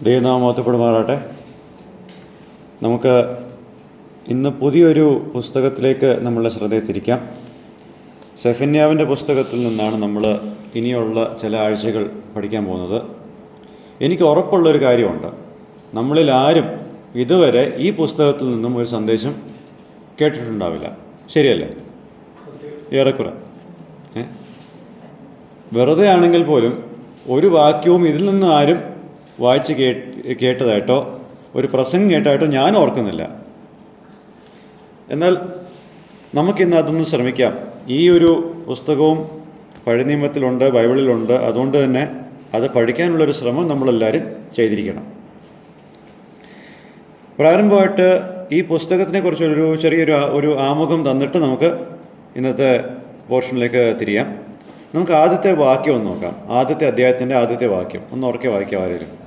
ദൈവനാമം മഹത്വപ്പെടുമാറാട്ടെ. നമുക്ക് ഇന്ന് പുതിയൊരു പുസ്തകത്തിലേക്ക് നമ്മളുടെ ശ്രദ്ധയെ തിരിക്കാം. സെഫന്യാവിൻ്റെ പുസ്തകത്തിൽ നിന്നാണ് നമ്മൾ ഇനിയുള്ള ചില ആഴ്ചകൾ പഠിക്കാൻ പോകുന്നത്. എനിക്ക് ഉറപ്പുള്ളൊരു കാര്യമുണ്ട്, നമ്മളിൽ ആരും ഇതുവരെ ഈ പുസ്തകത്തിൽ നിന്നും ഒരു സന്ദേശം കേട്ടിട്ടുണ്ടാവില്ല. ശരിയല്ലേ? ഏറെക്കുറെ വെറുതെ ആണെങ്കിൽ പോലും ഒരു വാക്യവും ഇതിൽ നിന്ന് ആരും വായിച്ച് കേട്ടതായിട്ടോ ഒരു പ്രസംഗം കേട്ടതായിട്ടോ ഞാൻ ഓർക്കുന്നില്ല. എന്നാൽ നമുക്കിന്ന് അതൊന്ന് ശ്രമിക്കാം. ഈ ഒരു പുസ്തകവും പഴയ നിയമത്തിലുണ്ട്, ബൈബിളിലുണ്ട്. അതുകൊണ്ട് തന്നെ അത് പഠിക്കാനുള്ളൊരു ശ്രമം നമ്മളെല്ലാവരും ചെയ്തിരിക്കണം. പ്രാരംഭമായിട്ട് ഈ പുസ്തകത്തിനെ കുറിച്ചൊരു ചെറിയൊരു ആമുഖം തന്നിട്ട് നമുക്ക് ഇന്നത്തെ പോർഷനിലേക്ക് തിരിയാം. നമുക്ക് ആദ്യത്തെ വാക്യം ഒന്ന് നോക്കാം. ആദ്യത്തെ അധ്യായത്തിൻ്റെ ആദ്യത്തെ വാക്യം ഒന്ന് ഉറക്കെ വായിക്കാം ആരെങ്കിലും.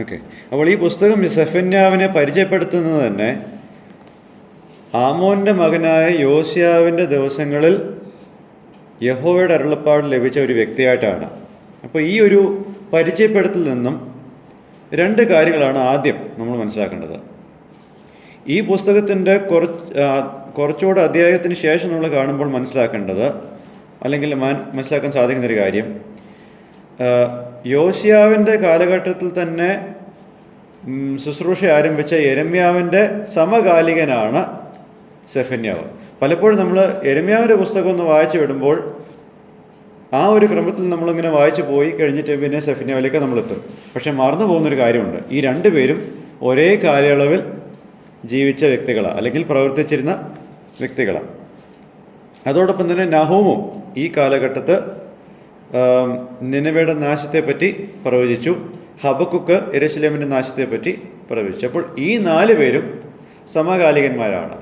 ഓക്കെ, അപ്പോൾ ഈ പുസ്തകം സെഫന്യാവിനെ പരിചയപ്പെടുത്തുന്നത് തന്നെ ആമോൻ്റെ മകനായ യോശിയാവിൻ്റെ ദിവസങ്ങളിൽ യഹോവയുടെ അരുളപ്പാട് ലഭിച്ച ഒരു വ്യക്തിയായിട്ടാണ്. അപ്പോൾ ഈ ഒരു പരിചയപ്പെടുത്തൽ നിന്നും രണ്ട് കാര്യങ്ങളാണ് ആദ്യം നമ്മൾ മനസ്സിലാക്കേണ്ടത്. ഈ പുസ്തകത്തിൻ്റെ കുറച്ചുകൂടെ അധ്യായത്തിന് ശേഷം നമ്മൾ കാണുമ്പോൾ മനസ്സിലാക്കേണ്ടത്, അല്ലെങ്കിൽ മനസ്സിലാക്കാൻ സാധിക്കുന്നൊരു കാര്യം, യോശിയാവിൻ്റെ കാലഘട്ടത്തിൽ തന്നെ ശുശ്രൂഷ ആരംഭിച്ച യെരമ്യാവിൻ്റെ സമകാലികനാണ് സെഫന്യാവ്. പലപ്പോഴും നമ്മൾ യെരമ്യാവിൻ്റെ പുസ്തകം ഒന്ന് വായിച്ചു വിടുമ്പോൾ ആ ഒരു ക്രമത്തിൽ നമ്മളിങ്ങനെ വായിച്ചു പോയി കഴിഞ്ഞിട്ട് പിന്നെ സെഫന്യാവിലേക്ക് നമ്മളെത്തും. പക്ഷെ മറന്നു പോകുന്നൊരു കാര്യമുണ്ട്, ഈ രണ്ടുപേരും ഒരേ കാലയളവിൽ ജീവിച്ച വ്യക്തികളാണ്, അല്ലെങ്കിൽ പ്രവർത്തിച്ചിരുന്ന വ്യക്തികളാണ്. അതോടൊപ്പം തന്നെ നഹൂമും ഈ കാലഘട്ടത്ത് നിനവയുടെ നാശത്തെപ്പറ്റി പ്രവചിച്ചു. ഹബക്കുക്ക് യെരൂശലേമിൻ്റെ നാശത്തെപ്പറ്റി പ്രവചിച്ചു. അപ്പോൾ ഈ നാല് പേരും സമകാലികന്മാരാണ്: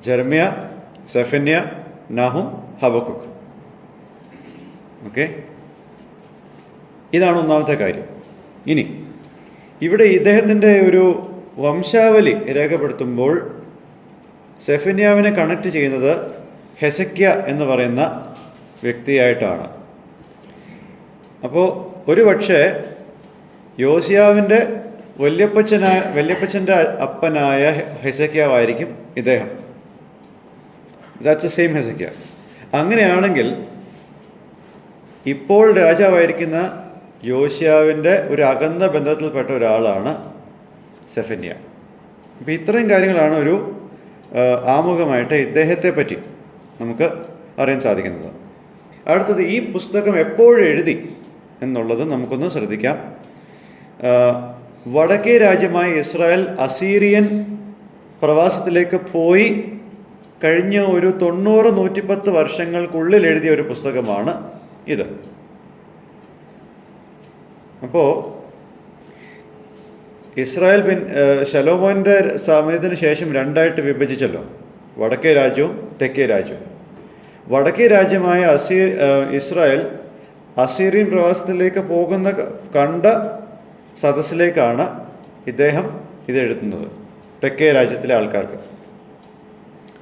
ജെറമ്യ, സെഫന്യ, നഹൂം, ഹബക്കുക്ക്. ഓക്കെ, ഇതാണ് ഒന്നാമത്തെ കാര്യം. ഇനി ഇവിടെ ഇദ്ദേഹത്തിൻ്റെ ഒരു വംശാവലി രേഖപ്പെടുത്തുമ്പോൾ സെഫന്യാവിനെ കണക്ട് ചെയ്യുന്നത് ഹെസക്യ എന്ന് പറയുന്ന വ്യക്തിയായിട്ടാണ്. അപ്പോൾ ഒരു പക്ഷേ യോശിയാവിൻ്റെ വല്യപ്പച്ചൻ്റെ അപ്പനായ ഹെസക്യാവായിരിക്കും ഇദ്ദേഹം. That's the same Hezekiah. അങ്ങനെയാണെങ്കിൽ ഇപ്പോൾ രാജാവായിരിക്കുന്ന യോശിയാവിൻ്റെ ഒരു അകന്ന ബന്ധത്തിൽപ്പെട്ട ഒരാളാണ് സെഫന്യ. അപ്പോൾ ഇത്രയും കാര്യങ്ങളാണ് ഒരു ആമുഖമായിട്ട് ഇദ്ദേഹത്തെ പറ്റി നമുക്ക് അറിയാൻ സാധിക്കുന്നത്. അടുത്തത്, ഈ പുസ്തകം എപ്പോഴെഴുതി എന്നുള്ളത് നമുക്കൊന്ന് ശ്രദ്ധിക്കാം. വടക്കേ രാജ്യമായ ഇസ്രായേൽ അസീറിയൻ പ്രവാസത്തിലേക്ക് പോയി കഴിഞ്ഞ ഒരു 90-110 വർഷങ്ങൾക്കുള്ളിൽ എഴുതിയ ഒരു പുസ്തകമാണ് ഇത്. അപ്പോൾ ഇസ്രായേൽ ശലോമോൻ്റെ സമയത്തിന് ശേഷം രണ്ടായിട്ട് വിഭജിച്ചല്ലോ, വടക്കേ രാജ്യവും തെക്കേ രാജ്യവും. വടക്കേ രാജ്യമായ ഇസ്രായേൽ അസീറിയൻ പ്രവാസത്തിലേക്ക് പോകുന്ന കണ്ട സദസ്സിലേക്കാണ് ഇദ്ദേഹം ഇത് എഴുതുന്നത്, തെക്കേ രാജ്യത്തിലെ ആൾക്കാർക്ക്.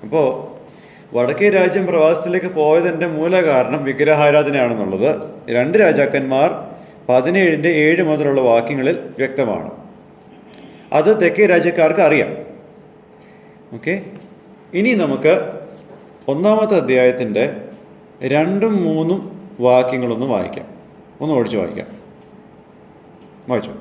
അപ്പോൾ വടക്കേ രാജ്യം പ്രവാസത്തിലേക്ക് പോയതിൻ്റെ മൂല കാരണം വിഗ്രഹാരാധനയാണെന്നുള്ളത് 2 രാജാക്കന്മാർ 17:7 മുതലുള്ള വാക്യങ്ങളിൽ വ്യക്തമാണ്. അത് തെക്കേ രാജ്യക്കാർക്ക് അറിയാം. ഓക്കെ, ഇനി നമുക്ക് ഒന്നാമത്തെ അധ്യായത്തിൻ്റെ 2-3 വാക്യങ്ങളൊന്ന് വായിക്കാം. ഒന്ന് ഓടിച്ച് വായിക്കാം. വായിച്ചോ.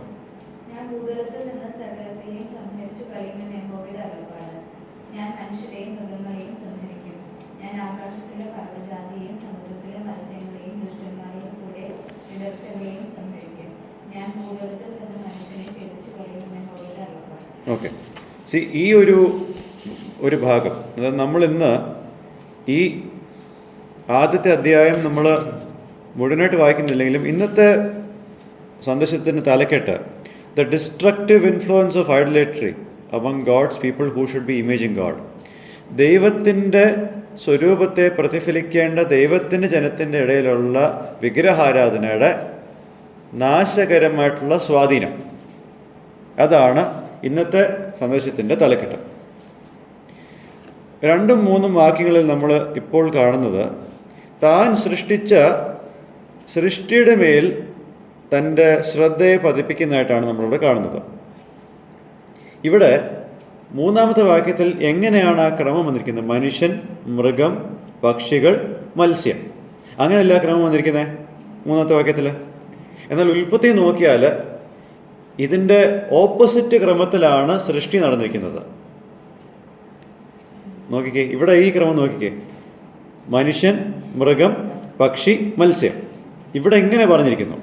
ഓക്കെ, ഈ ഒരു ഭാഗം, അതായത് നമ്മളിന്ന് ഈ ആദ്യത്തെ അധ്യായം നമ്മൾ മുഴുവനായിട്ട് വായിക്കുന്നില്ലെങ്കിലും ഇന്നത്തെ സന്ദേശത്തിൻ്റെ തലക്കെട്ട് the destructive influence of idolatry among God's people who should be imaging God. ദൈവത്തിൻ്റെ സ്വരൂപത്തെ പ്രതിഫലിക്കേണ്ട ദൈവത്തിൻ്റെ ജനത്തിൻ്റെ ഇടയിലുള്ള വിഗ്രഹാരാധനയുടെ നാശകരമായിട്ടുള്ള സ്വാധീനം, അതാണ് ഇന്നത്തെ സന്ദേശത്തിൻ്റെ തലക്കെട്ട്. 2-3 വാക്യങ്ങളിൽ നമ്മൾ ഇപ്പോൾ കാണുന്നത് താൻ സൃഷ്ടിച്ച സൃഷ്ടിയുടെ മേൽ തൻ്റെ ശ്രദ്ധയെ പതിപ്പിക്കുന്നതായിട്ടാണ് നമ്മളിവിടെ കാണുന്നത്. ഇവിടെ 3-ാമത്തെ വാക്യത്തിൽ എങ്ങനെയാണ് ആ ക്രമം വന്നിരിക്കുന്നത്? മനുഷ്യൻ, മൃഗം, പക്ഷികൾ, മത്സ്യം, അങ്ങനെയല്ല ക്രമം വന്നിരിക്കുന്നത് 3-ാമത്തെ വാക്യത്തിൽ. എന്നാൽ ഉൽപ്പത്തി നോക്കിയാൽ ഇതിൻ്റെ ഓപ്പോസിറ്റ് ക്രമത്തിലാണ് സൃഷ്ടി നടന്നിരിക്കുന്നത്. നോക്കിക്കേ, ഇവിടെ ഈ ക്രമം നോക്കിക്കേ, മനുഷ്യൻ, മൃഗം, പക്ഷി, മത്സ്യം, ഇവിടെ ഇങ്ങനെ പറഞ്ഞിരിക്കുന്നു.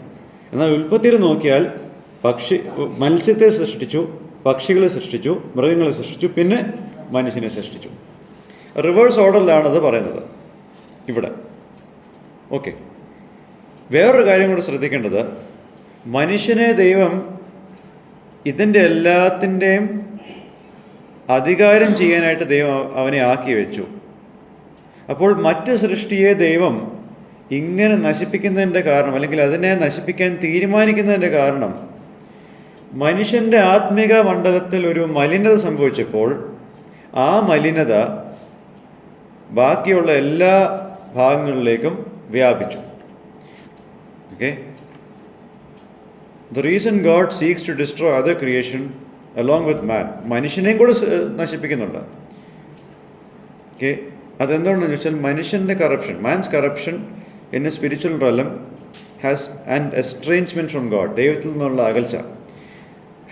എന്നാൽ ഉൽപ്പത്തിയിൽ നോക്കിയാൽ മത്സ്യത്തെ സൃഷ്ടിച്ചു, പക്ഷികളെ സൃഷ്ടിച്ചു, മൃഗങ്ങളെ സൃഷ്ടിച്ചു, പിന്നെ മനുഷ്യനെ സൃഷ്ടിച്ചു. റിവേഴ്സ് ഓർഡറിലാണ് അത് പറയുന്നത് ഇവിടെ. ഓക്കെ, വേറൊരു കാര്യം കൂടെ ശ്രദ്ധിക്കേണ്ടത്, മനുഷ്യനെ ദൈവം ഇതിൻ്റെ എല്ലാത്തിൻ്റെയും അധികാരം ചെയ്യാനായിട്ട് ദൈവം അവനെ ആക്കി വെച്ചു. അപ്പോൾ മറ്റ് സൃഷ്ടിയെ ദൈവം ഇങ്ങനെ നശിപ്പിക്കുന്നതിൻ്റെ കാരണം, അല്ലെങ്കിൽ അതിനെ നശിപ്പിക്കാൻ തീരുമാനിക്കുന്നതിൻ്റെ കാരണം, മനുഷ്യൻ്റെ ആത്മിക മണ്ഡലത്തിൽ ഒരു മലിനത സംഭവിച്ചപ്പോൾ ആ മലിനത ബാക്കിയുള്ള എല്ലാ ഭാഗങ്ങളിലേക്കും വ്യാപിച്ചു. Okay, the reason God seeks to destroy other creation along with man, മനുഷ്യനെയും കൂടെ നശിപ്പിക്കുന്നുണ്ട്. ഓക്കെ, അതെന്താണെന്ന് ചോദിച്ചാൽ മനുഷ്യൻ്റെ corruption, man's corruption in a spiritual realm has and estrangement from God, ദൈവത്തിൽ നിന്നുള്ള അകൽച്ച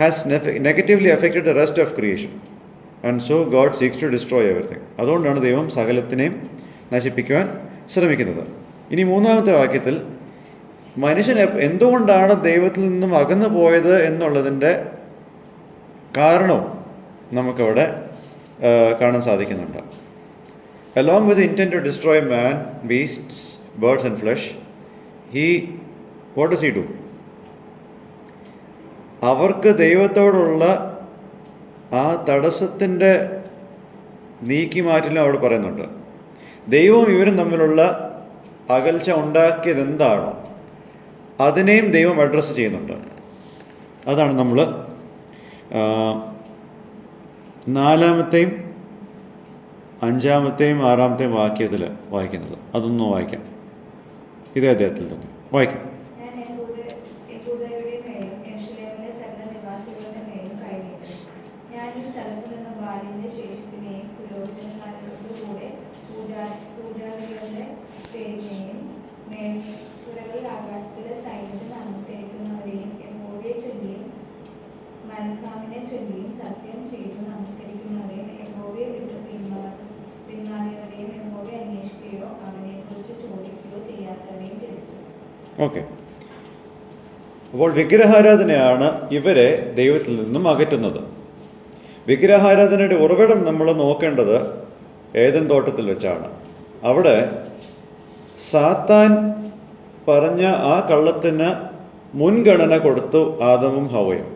has negatively affected the rest of creation and so God seeks to destroy everything. അതുകൊണ്ടാണ് ദൈവം സകലത്തിനെയും നശിപ്പിക്കുവാൻ ശ്രമിക്കുന്നത്. ഇനി 3-ാമത്തെ വാക്യത്തിൽ മനുഷ്യൻ എന്തുകൊണ്ടാണ് ദൈവത്തിൽ നിന്നും അകന്നു പോയത് എന്നുള്ളതിൻ്റെ കാരണവും നമുക്കവിടെ കാണാൻ സാധിക്കുന്നുണ്ട്. Along with the intent to destroy man, beasts, birds and flesh, what does he do? അവർക്ക് ദൈവത്തോടുള്ള ആ തടസ്സത്തിൻ്റെ നീക്കിമാറ്റലും അവിടെ പറയുന്നുണ്ട്. ദൈവവും ഇവരും തമ്മിലുള്ള അകൽച്ച ഉണ്ടാക്കിയത് എന്താണോ അതിനെയും ദൈവം അഡ്രസ്സ് ചെയ്യുന്നുണ്ട്. അതാണ് നമ്മൾ 4-ാമത്തെയും 5-ാമത്തെയും 6-ാമത്തെയും വാക്യത്തിൽ വായിക്കുന്നത്. അതൊന്നും വായിക്കാം, ഇതേ അദ്ദേഹത്തിൽ തന്നെ വായിക്കാം. ഓക്കെ, അപ്പോൾ വിഗ്രഹാരാധനയാണ് ഇവരെ ദൈവത്തിൽ നിന്നും അകറ്റുന്നത്. വിഗ്രഹാരാധനയുടെ ഉറവിടം നമ്മൾ നോക്കേണ്ടത് ഏദൻ തോട്ടത്തിൽ വെച്ചാണ്. അവിടെ സാത്താൻ പറഞ്ഞ ആ കള്ളത്തിന് മുൻഗണന കൊടുത്തു ആദമും ഹവ്വയും.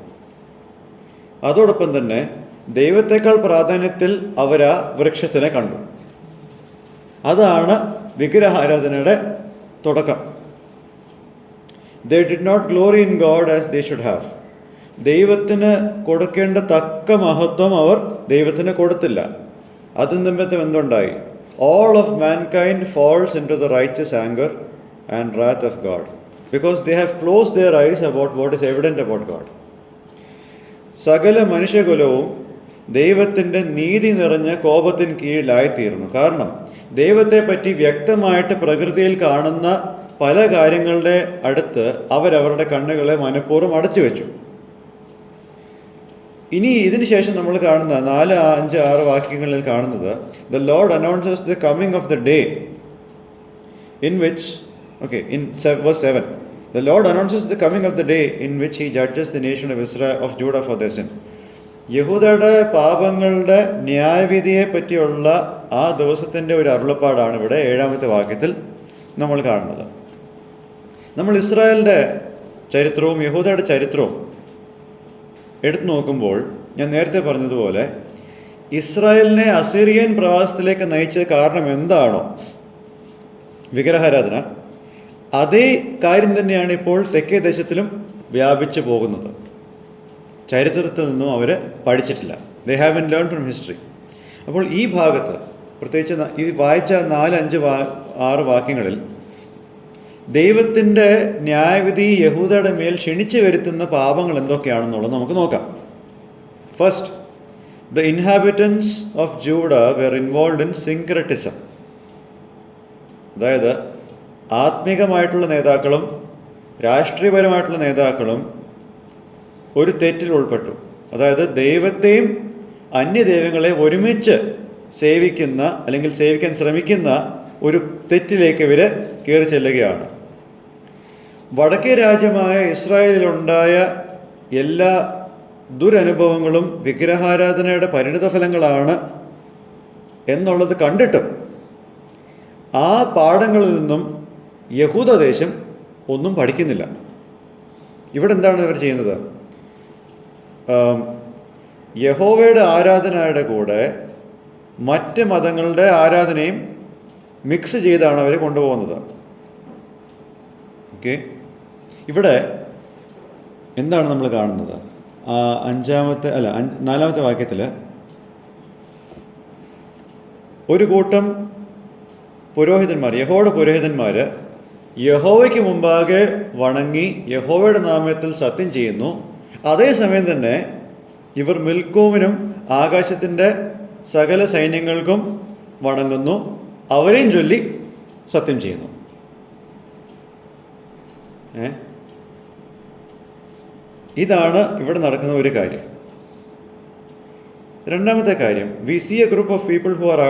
അതോടൊപ്പം തന്നെ ദൈവത്തെക്കാൾ പ്രാധാന്യത്തിൽ അവരാ വൃക്ഷത്തിനെ കണ്ടു. അതാണ് വിഗ്രഹാരാധനയുടെ തുടക്കം. They did not glory in God as they should have. ദൈവത്തിന് കൊടുക്കേണ്ട തക്ക മഹത്വം അവർ ദൈവത്തിന് കൊടുത്തില്ല. അതിന് നിമിത്തം എന്തുണ്ടായി? All of mankind falls into the righteous anger and wrath of God because they have closed their eyes about what is evident about God. സകല മനുഷ്യകുലവും ദൈവത്തിൻ്റെ നീതി നിറഞ്ഞ കോപത്തിന് കീഴിലായിത്തീർന്നു. കാരണം ദൈവത്തെ പറ്റി വ്യക്തമായിട്ട് പ്രകൃതിയിൽ കാണുന്ന പല കാര്യങ്ങളുടെ അടുത്ത് അവരവരുടെ കണ്ണുകളെ മനഃപൂർവ്വം അടച്ചു വെച്ചു. ഇനി ഇതിന് ശേഷം നമ്മൾ കാണുന്ന 4, 5, 6 വാക്യങ്ങളിൽ കാണുന്നത് the Lord announces the coming of the day in which, in verse 7, the Lord announces the coming of the day in which he judges the nation of Israel, of Judah for their sin. യഹൂദയുടെ പാപങ്ങളുടെ ന്യായവിധിയെ പറ്റിയുള്ള ആ ദിവസത്തിൻ്റെ ഒരു അരുളപ്പാടാണ് ഇവിടെ 7-ാമത്തെ വാക്യത്തിൽ നമ്മൾ കാണുന്നത്. നമ്മൾ ഇസ്രായേലിൻ്റെ ചരിത്രവും യഹൂദയുടെ ചരിത്രവും എടുത്തു നോക്കുമ്പോൾ ഞാൻ നേരത്തെ പറഞ്ഞതുപോലെ ഇസ്രായേലിനെ അസീറിയൻ പ്രവാസത്തിലേക്ക് നയിച്ച കാരണം എന്താണോ വിഗ്രഹാരാധന, അതേ കാര്യം തന്നെയാണ് ഇപ്പോൾ തെക്കേ ദേശത്തിലും വ്യാപിച്ചു പോകുന്നത്. ചരിത്രത്തിൽ നിന്നും അവർ പഠിച്ചിട്ടില്ല. They have been learn from history. അപ്പോൾ ഈ ഭാഗത്ത് പ്രത്യേകിച്ച് ഈ വായിച്ച 4-5-6 വാക്യങ്ങളിൽ ദൈവത്തിൻ്റെ ന്യായവിധി യഹൂദയുടെ മേൽ ക്ഷണിച്ചു വരുത്തുന്ന പാപങ്ങൾ എന്തൊക്കെയാണെന്നുള്ളത് നമുക്ക് നോക്കാം. First, the inhabitants of Judah were involve in syncretism. അതായത് ആത്മീകമായിട്ടുള്ള നേതാക്കളും രാഷ്ട്രീയപരമായിട്ടുള്ള നേതാക്കളും ഒരു തെറ്റിൽ ഉൾപ്പെട്ടു. അതായത് ദൈവത്തെയും അന്യദൈവങ്ങളെ ഒരുമിച്ച് സേവിക്കുന്ന അല്ലെങ്കിൽ സേവിക്കാൻ ശ്രമിക്കുന്ന ഒരു തെറ്റിലേക്ക് ഇവർ കയറി ചെല്ലുകയാണ്. വടക്കേ രാജ്യമായ ഇസ്രായേലിലുണ്ടായ എല്ലാ ദുരനുഭവങ്ങളും വിഗ്രഹാരാധനയുടെ പരിണിതഫലങ്ങളാണ് എന്നുള്ളത് കണ്ടിട്ടും ആ പാഠങ്ങളിൽ നിന്നും യഹൂദദേശം ഒന്നും പഠിക്കുന്നില്ല. ഇവിടെ എന്താണ് ഇവർ ചെയ്യുന്നത്? യഹോവയുടെ ആരാധനയുടെ കൂടെ മറ്റ് മതങ്ങളുടെ ആരാധനയും മിക്സ് ചെയ്താണ് അവർ കൊണ്ടുപോകുന്നത്. ഓക്കെ, ഇവിടെ എന്താണ് നമ്മൾ കാണുന്നത്? 4-ാമത്തെ വാക്യത്തിൽ ഒരു കൂട്ടം പുരോഹിതന്മാർ, യഹോവയുടെ പുരോഹിതന്മാർ യഹോവയ്ക്ക് മുമ്പാകെ വണങ്ങി യഹോവയുടെ നാമത്തിൽ സത്യം ചെയ്യുന്നു. അതേസമയം തന്നെ ഇവർ മിൽക്കോമിനും ആകാശത്തിൻ്റെ സകല സൈന്യങ്ങൾക്കും വണങ്ങുന്നു, അവരെയും ചൊല്ലി സത്യം ചെയ്യുന്നു. ഇതാണ് ഇവിടെ നടക്കുന്ന ഒരു കാര്യം. രണ്ടാമത്തെ കാര്യം, we see a group of people who are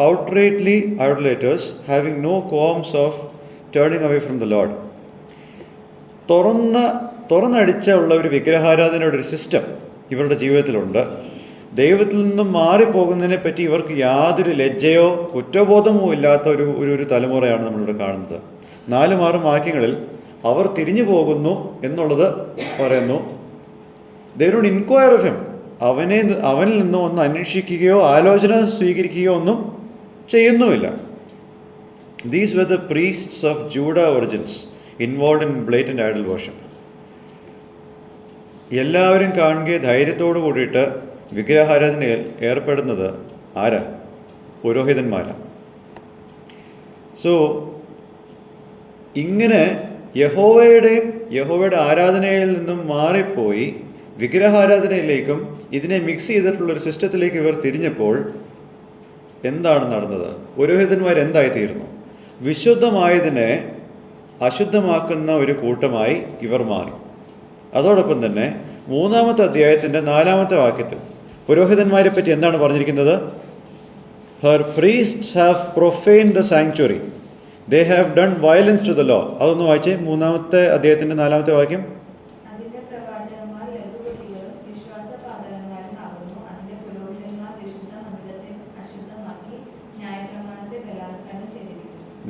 outrightly idolaters having no qualms of turning away from the Lord. തുറന്നടിച്ച ഉള്ള ഒരു വിഗ്രഹാരാധനയുടെ ഒരു സിസ്റ്റം ഇവരുടെ ജീവിതത്തിലുണ്ട്. ദൈവത്തിൽ നിന്നും മാറിപ്പോകുന്നതിനെ പറ്റി ഇവർക്ക് യാതൊരു ലജ്ജയോ കുറ്റബോധമോ ഇല്ലാത്ത ഒരു തലമുറയാണ് നമ്മളിവിടെ കാണുന്നത്. 4-6 വാക്യങ്ങളിൽ അവർ തിരിഞ്ഞു പോകുന്നു എന്നുള്ളത് പറയുന്നു. they don't inquire of him. അവനിൽ നിന്നും ഒന്ന് അന്വേഷിക്കുകയോ ആലോചന സ്വീകരിക്കുകയോ ഒന്നും ചെയ്യുന്നുമില്ല. These were the priests of Judah origins involved in blatant idol worship. എല്ലാവരും കാണുകയും ധൈര്യത്തോടു കൂടിയിട്ട് വിഗ്രഹാരാധനയിൽ ഏർപ്പെടുന്നത് ആരാ? പുരോഹിതന്മാരാണ്. സോ ഇങ്ങനെ യഹോവയുടെ ആരാധനയിൽ നിന്നും മാറിപ്പോയി വിഗ്രഹാരാധനയിലേക്കും ഇതിനെ മിക്സ് ചെയ്തിട്ടുള്ളൊരു സിസ്റ്റത്തിലേക്ക് ഇവർ തിരിഞ്ഞപ്പോൾ എന്താണ് നടന്നത്? പുരോഹിതന്മാർ എന്തായിത്തീർന്നു? വിശുദ്ധമായതിനെ അശുദ്ധമാക്കുന്ന ഒരു കൂട്ടമായി ഇവർ മാറി. അതോടൊപ്പം തന്നെ 3-ാമത്തെ അധ്യായത്തിൻ്റെ 4-ാമത്തെ വാക്യത്തിൽ പുരോഹിതന്മാരെ പറ്റി എന്താണ് പറഞ്ഞിരിക്കുന്നത്? Her priests have profaned the sanctuary. They have done violence to the law. അതൊന്ന് വായിച്ചേ. 3-ാമത്തെ അധ്യായത്തിൻ്റെ 4-ാമത്തെ വാക്യം.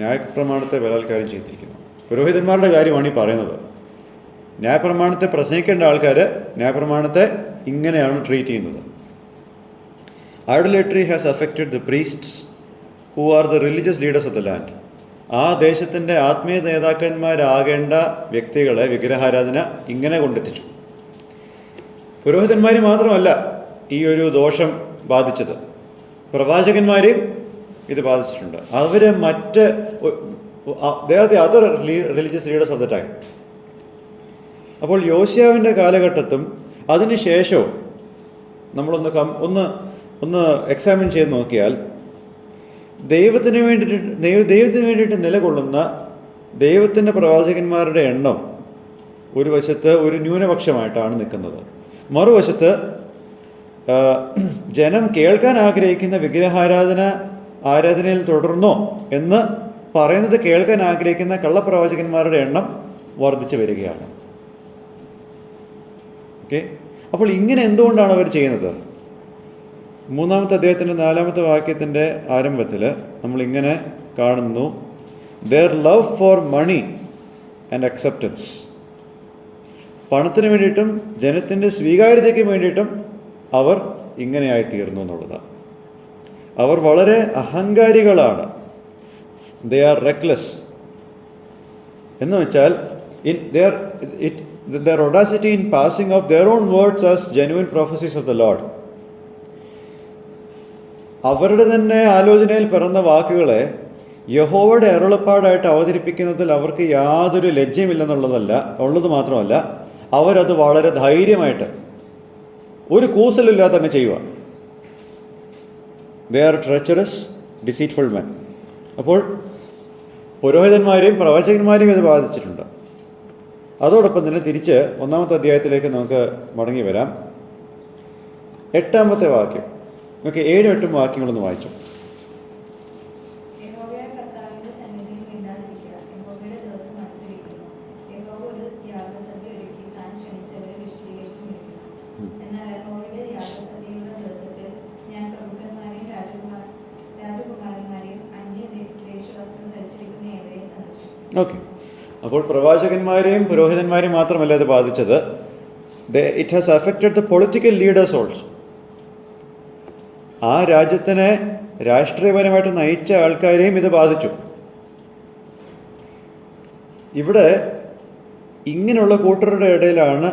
ന്യായപ്രമാണത്തെ ബലാത്കാരം ചെയ്തിരിക്കുന്നു. പുരോഹിതന്മാരുടെ കാര്യമാണ് ഈ പറയുന്നത്. ന്യായപ്രമാണത്തെ പ്രസംഗിക്കേണ്ട ആൾക്കാർ ന്യായപ്രമാണത്തെ ഇങ്ങനെയാണ് ട്രീറ്റ് ചെയ്യുന്നത്. Idolatry has affected the priests who are the religious leaders of the land. ആ ദേശത്തിൻ്റെ ആത്മീയ നേതാക്കന്മാരാകേണ്ട വ്യക്തികളെ വിഗ്രഹാരാധന ഇങ്ങനെ കൊണ്ടെത്തിച്ചു. പുരോഹിതന്മാർ മാത്രമല്ല ഈ ഒരു ദോഷം ബാധിച്ചത്, പ്രവാചകന്മാരെയും ഇത് ബാധിച്ചിട്ടുണ്ട്. അവർ they are the other religious leaders of the time. അപ്പോൾ യോശിയാവിൻ്റെ കാലഘട്ടത്തും അതിനുശേഷവും നമ്മളൊന്ന് എക്സാമിൻ ചെയ്ത് നോക്കിയാൽ ദൈവത്തിന് വേണ്ടിയിട്ട് നിലകൊള്ളുന്ന ദൈവത്തിൻ്റെ പ്രവാചകന്മാരുടെ എണ്ണം ഒരു വശത്ത് ഒരു ന്യൂനപക്ഷമായിട്ടാണ് നിൽക്കുന്നത്. മറുവശത്ത് ജനം കേൾക്കാൻ ആഗ്രഹിക്കുന്ന ആരാധനയിൽ തുടർന്നോ എന്ന് പറയുന്നത് കേൾക്കാൻ ആഗ്രഹിക്കുന്ന കള്ളപ്രവാചകന്മാരുടെ എണ്ണം വർദ്ധിച്ചു വരികയാണ്. ഓക്കെ, അപ്പോൾ ഇങ്ങനെ എന്തുകൊണ്ടാണ് അവർ ചെയ്യുന്നത്? 3-ാമത്തെ അധ്യായത്തിൻ്റെ 4-ാമത്തെ വാക്യത്തിൻ്റെ ആരംഭത്തിൽ നമ്മളിങ്ങനെ കാണുന്നു, their love for money and acceptance. പണത്തിന് വേണ്ടിയിട്ടും ജനത്തിൻ്റെ സ്വീകാര്യതയ്ക്ക് വേണ്ടിയിട്ടും അവർ ഇങ്ങനെയായിത്തീർന്നു എന്നുള്ളതാണ്. അവർ വളരെ അഹങ്കാരികളാണ്. they are reckless എന്ന് വെച്ചാൽ their audacity in passing off their own words as genuine prophecies of the Lord. അവരുടെ തന്നെ ആലോചനയിൽ പിറന്ന വാക്കുകളെ യഹോവയുടെ അരുളപ്പാടായിട്ട് അവതരിപ്പിക്കുന്നതിൽ അവർക്ക് യാതൊരു ലജ്ജയുമില്ലെന്നുള്ളതല്ല, ഉള്ളത് മാത്രമല്ല, അവരത് വളരെ ധൈര്യമായിട്ട് ഒരു കൂസലില്ലാതെ അങ്ങ് ചെയ്യുക. They are treacherous deceitful men. അപ്പോൾ പുരോഹിതന്മാരെയും പ്രവാചകന്മാരെയും ഇത് ബാധിച്ചിട്ടുണ്ട്. അതോടൊപ്പം തന്നെ തിരിച്ച് 1-ാമത്തെ അധ്യായത്തിലേക്ക് നമുക്ക് മടങ്ങി വരാം. 8-ാമത്തെ വാക്യം, നമുക്ക് 7-8 വാക്യങ്ങളൊന്ന് വായിച്ചു. ഓക്കെ, അപ്പോൾ പ്രവാചകന്മാരെയും പുരോഹിതന്മാരെയും മാത്രമല്ല ഇത് ബാധിച്ചത്. It has affected the political leaders also. ആ രാജ്യത്തിനെ രാഷ്ട്രീയപരമായിട്ട് നയിച്ച ആൾക്കാരെയും ഇത് ബാധിച്ചു. ഇവിടെ ഇങ്ങനെയുള്ള കൂട്ടരുടെ ഇടയിലാണ്